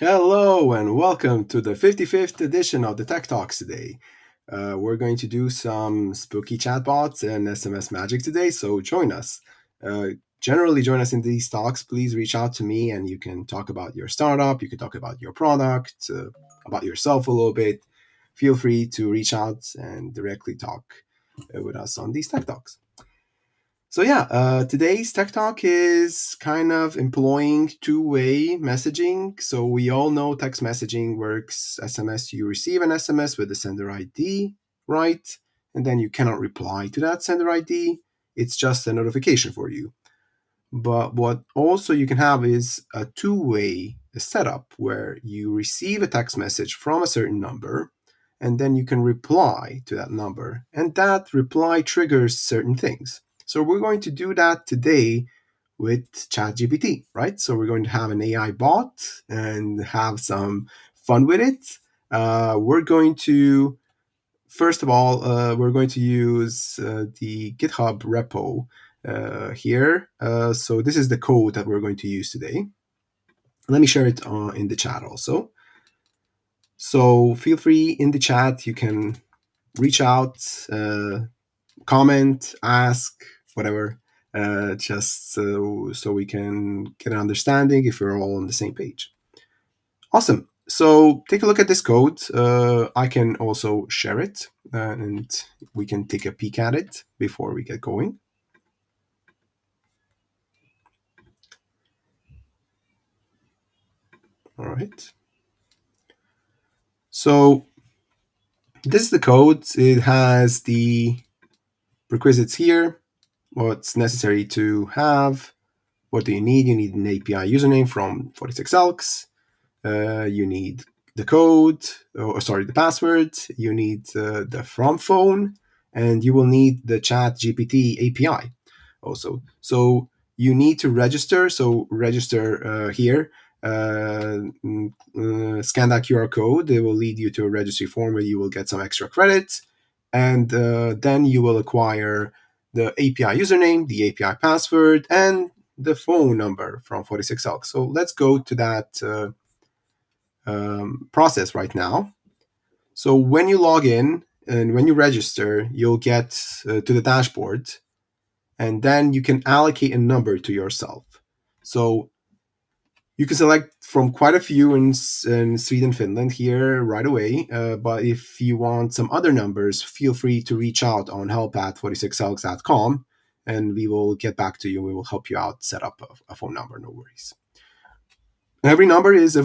Hello and welcome to the 55th edition of the Tech Talks today. We're going to do some spooky chatbots and SMS magic today, so join us. Uh, Generally, join us in these talks. Please reach out to me and you can talk about your startup, you can talk about your product, about yourself a little bit. Feel free to reach out and directly talk with us on these Tech Talks. Today's Tech Talk is kind of employing two-way messaging. So we all know text messaging works SMS. You receive an SMS with the sender ID, right? And then you cannot reply to that sender ID. It's just a notification for you. But what also you can have is a two-way setup where you receive a text message from a certain number, and then you can reply to that number. And that reply triggers certain things. So we're going to do that today with ChatGPT, right? So we're going to have an AI bot and have some fun with it. We're going to, first of all, we're going to use the GitHub repo here. So this is the code that we're going to use today. Let me share it in the chat also. So feel free in the chat, you can reach out, comment, ask, whatever, just so we can get an understanding if we're all on the same page. Awesome. So take a look at this code. I can also share it and we can take a peek at it before we get going. All right. So this is the code. It has the requisites here, what's necessary to have. What do you need? You need an API username from 46elks. You need the code, the password. You need the from phone, and you will need the ChatGPT API also. So you need to register. So register here. Scan that QR code. It will lead you to a registry form where you will get some extra credits, and then you will acquire the API username, the API password, and the phone number from 46elk. So let's go to that process right now. So when you log in and when you register, you'll get to the dashboard, and then you can allocate a number to yourself. So you can select from quite a few in Sweden, Finland here right away. But if you want some other numbers, feel free to reach out on help@46elks.com and we will get back to you. We will help you out set up a phone number, no worries. Every number is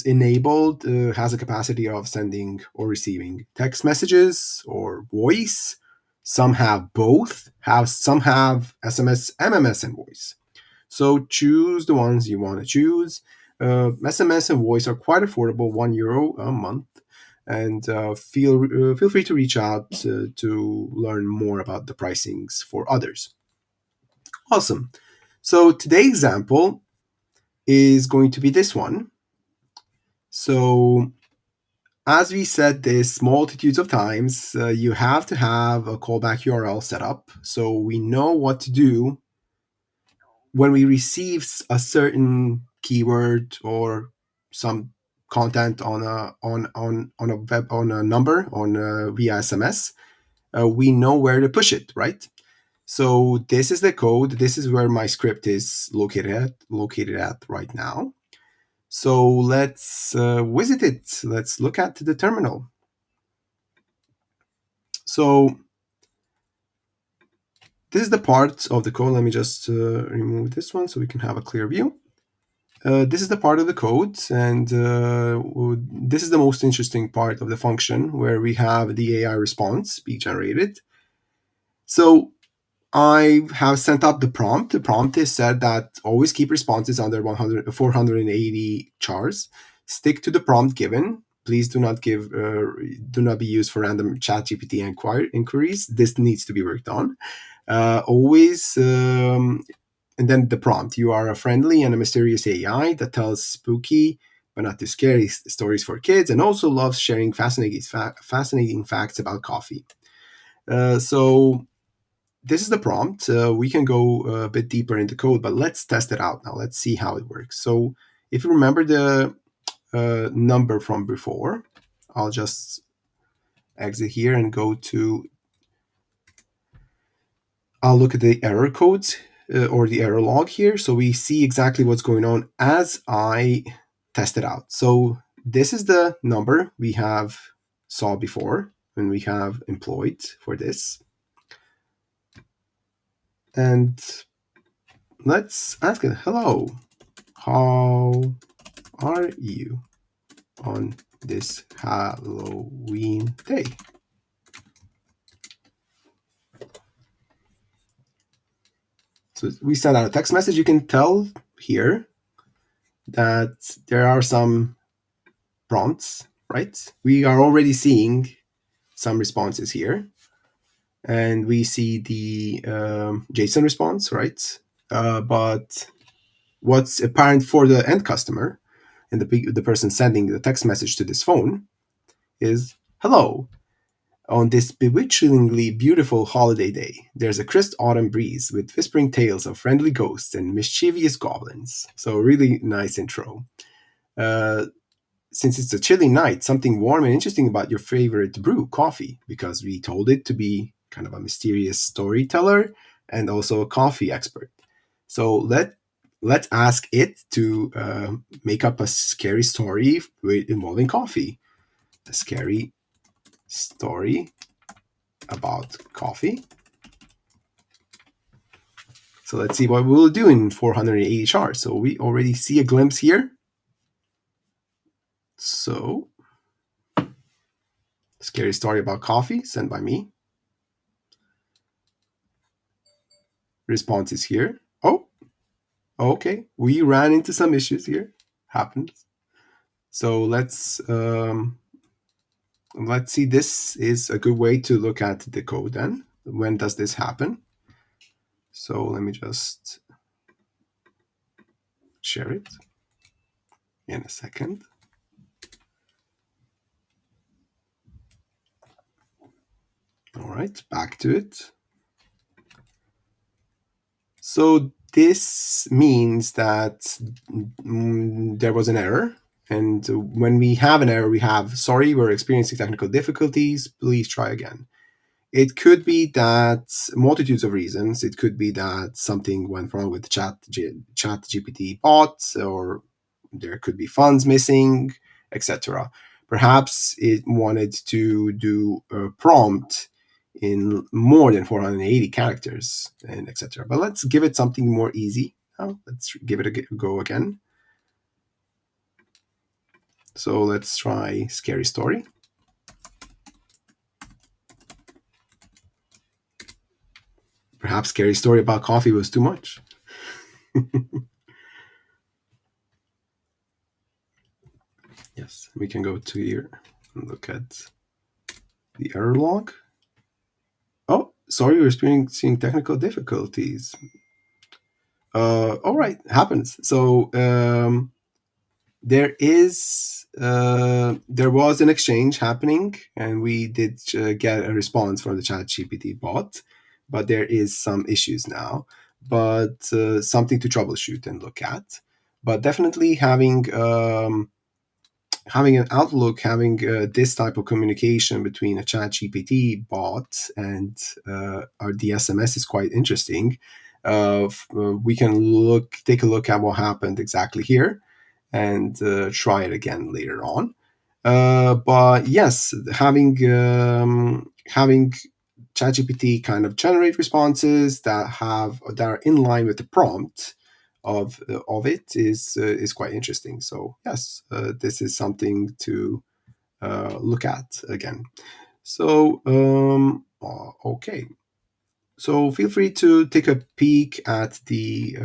enabled, has a capacity of sending or receiving text messages or voice. Some have both. Some have SMS, MMS, and voice. So choose the ones you want to choose. SMS and voice are quite affordable, €1 a month. And feel free to reach out to learn more about the pricings for others. Awesome. So today's example is going to be this one. So as we said this multitudes of times, you have to have a callback URL set up so we know what to do when we receive a certain keyword or some content on a web on a number via SMS. We know where to push it, right? So this is the code. This is where my script is located at right now. So let's visit it. Let's look at the terminal. So this is the part of the code. Let me just remove this one so we can have a clear view. This is the part of the code, and this is the most interesting part of the function where we have the AI response be generated. So I have sent up the prompt. The prompt is said that always keep responses under 480 chars. Stick to the prompt given. Please do not be used for random ChatGPT inquiries. This needs to be worked on. Always, and then the prompt: you are a friendly and a mysterious AI that tells spooky but not too scary stories for kids, and also loves sharing fascinating facts about coffee. So this is the prompt. We can go a bit deeper into code, but let's test it out now. Let's see how it works. So if you remember the number from before. I'll just exit here and I'll look at the error codes or the error log here. So we see exactly what's going on as I test it out. So this is the number we have saw before when we have employed for this. And let's ask it, hello, how are you on this Halloween day? So we send out a text message. You can tell here that there are some prompts, right? We are already seeing some responses here. And we see the JSON response, right? But what's apparent for the end customer and the person sending the text message to this phone is, hello, on this bewitchingly beautiful holiday day, there's a crisp autumn breeze with whispering tales of friendly ghosts and mischievous goblins. So really nice intro. Since it's a chilly night, something warm and interesting about your favorite brew, coffee, because we told it to be kind of a mysterious storyteller and also a coffee expert. So let's ask it to make up a scary story involving coffee. A scary story about coffee. So let's see what we'll do in 480 charts. So we already see a glimpse here. So, scary story about coffee sent by me. Response is here. Oh, okay. We ran into some issues here. Happens. So let's see. This is a good way to look at the code then. When does this happen? So let me just share it in a second. All right, back to it. So this means that there was an error. And when we have an error, we have, sorry, we're experiencing technical difficulties. Please try again. It could be that multitudes of reasons. It could be that something went wrong with ChatGPT bots, or there could be funds missing, etc. Perhaps it wanted to do a prompt in more than 480 characters, and etc. But let's give it something more easy. Now, let's give it a go again. So let's try scary story. Perhaps scary story about coffee was too much. Yes, we can go to here and look at the error log. Oh, sorry, we're experiencing technical difficulties. All right, happens. So there was an exchange happening, and we did get a response from the ChatGPT bot, but there is some issues now. But something to troubleshoot and look at. But definitely having an outlook, having this type of communication between a ChatGPT bot and our DSMS is quite interesting. We can take a look at what happened exactly here and try it again later on. But yes, having ChatGPT kind of generate responses that are in line with the prompt of it is quite interesting. So yes, this is something to look at again. So okay, so feel free to take a peek at the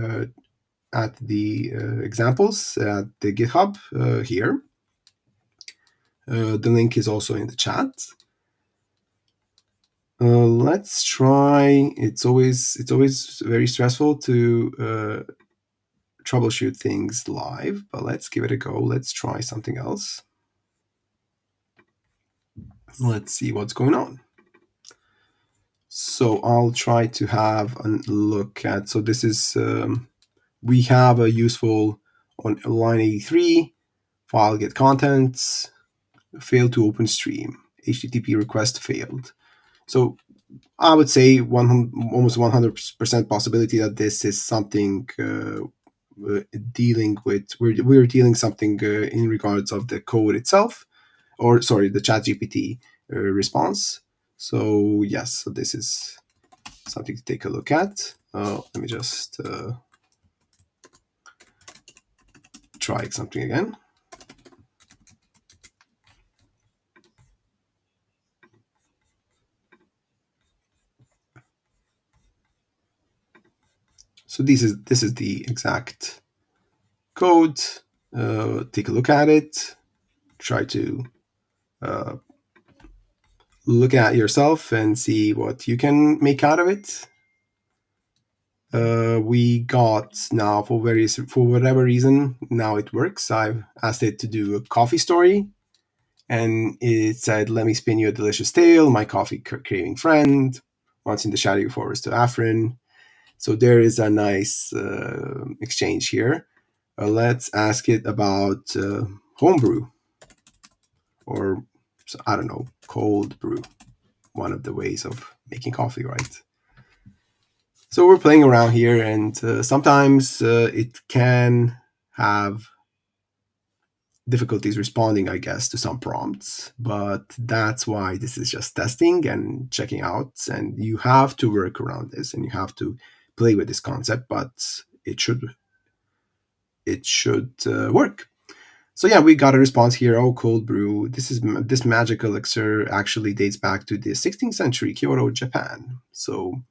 examples at the GitHub here. The link is also in the chat. Let's try. It's always very stressful to troubleshoot things live, but let's give it a go. Let's try something else. Let's see what's going on. So I'll try to have a look at. So this is we have a useful on line 83. file get contents, failed to open stream, HTTP request failed. So I would say almost 100% possibility that this is something dealing with. We're dealing something in regards of the code itself, or sorry, the ChatGPT response. So yes, so this is something to take a look at. Let me just try something again. So this is the exact code. Take a look at it. Try to uh, look at yourself and see what you can make out of it. We got now for whatever reason now it works. I've asked it to do a coffee story, and it said, "Let me spin you a delicious tale. My coffee craving friend, once in the shadowy forest of Afrin." So there is a nice exchange here. Let's ask it about homebrew, or I don't know, cold brew. One of the ways of making coffee, right? So we're playing around here, and sometimes it can have difficulties responding, I guess, to some prompts. But that's why this is just testing and checking out, and you have to work around this, and you have to play with this concept. But it should work. So yeah, we got a response here. Oh, cold brew. This magic elixir actually dates back to the 16th century, Kyoto, Japan. So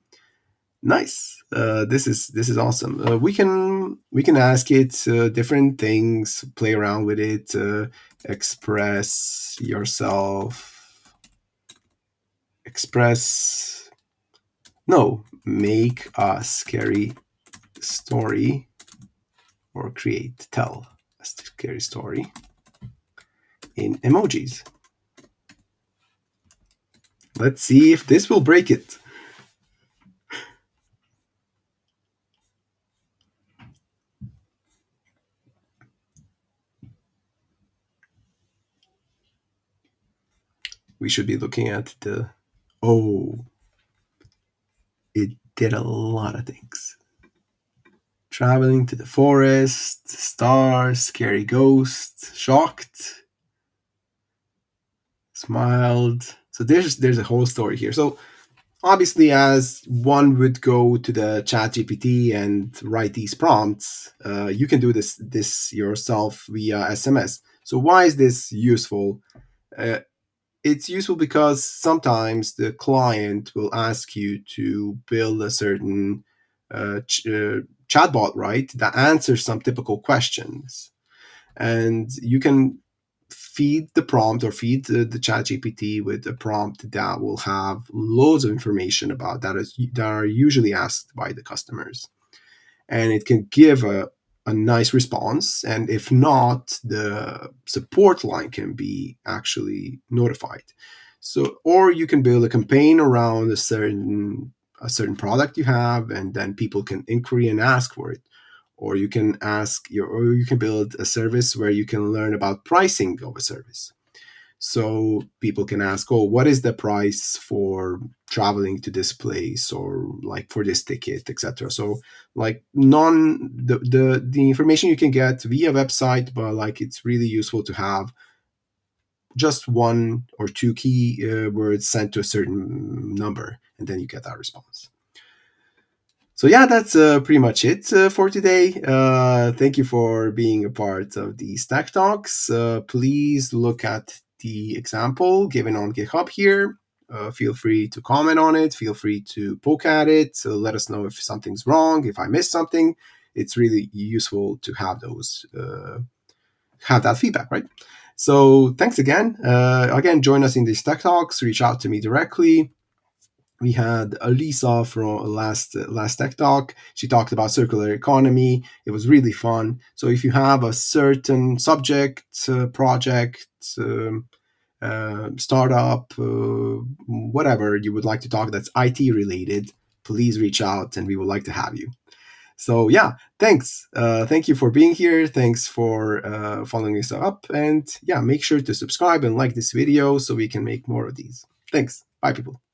nice. This is awesome. We can ask it different things, play around with it, express yourself, express. No, make a scary story or tell a scary story in emojis. Let's see if this will break it. We should be looking at the. Oh, it did a lot of things. Traveling to the forest, stars, scary ghost, shocked, smiled. So there's a whole story here. So obviously, as one would go to the chat GPT and write these prompts, you can do this yourself via SMS. So why is this useful? Uh, it's useful because sometimes the client will ask you to build a certain chatbot, right, that answers some typical questions, and you can feed the prompt or feed the chat GPT with a prompt that will have loads of information about that are usually asked by the customers, and it can give a nice response. And if not, the support line can be actually notified. So, or you can build a campaign around a certain product you have, and then people can inquiry and ask for it. Or you can build a service where you can learn about pricing of a service. So people can ask, oh, what is the price for traveling to this place, or like for this ticket, etc. So like the information you can get via website, but like it's really useful to have just one or two key words sent to a certain number, and then you get that response. So yeah, that's pretty much it for today. Thank you for being a part of the Stack Talks. Please look at the example given on GitHub here. Feel free to comment on it. Feel free to poke at it. Let us know if something's wrong, if I missed something. It's really useful to have that feedback, right? So thanks again. Again, join us in the Stack Talks. Reach out to me directly. We had Elisa from last Tech Talk. She talked about circular economy. It was really fun. So if you have a certain subject, project, startup, whatever you would like to talk that's IT related, please reach out and we would like to have you. So yeah, thanks. Thank you for being here. Thanks for following us up. And yeah, make sure to subscribe and like this video so we can make more of these. Thanks. Bye, people.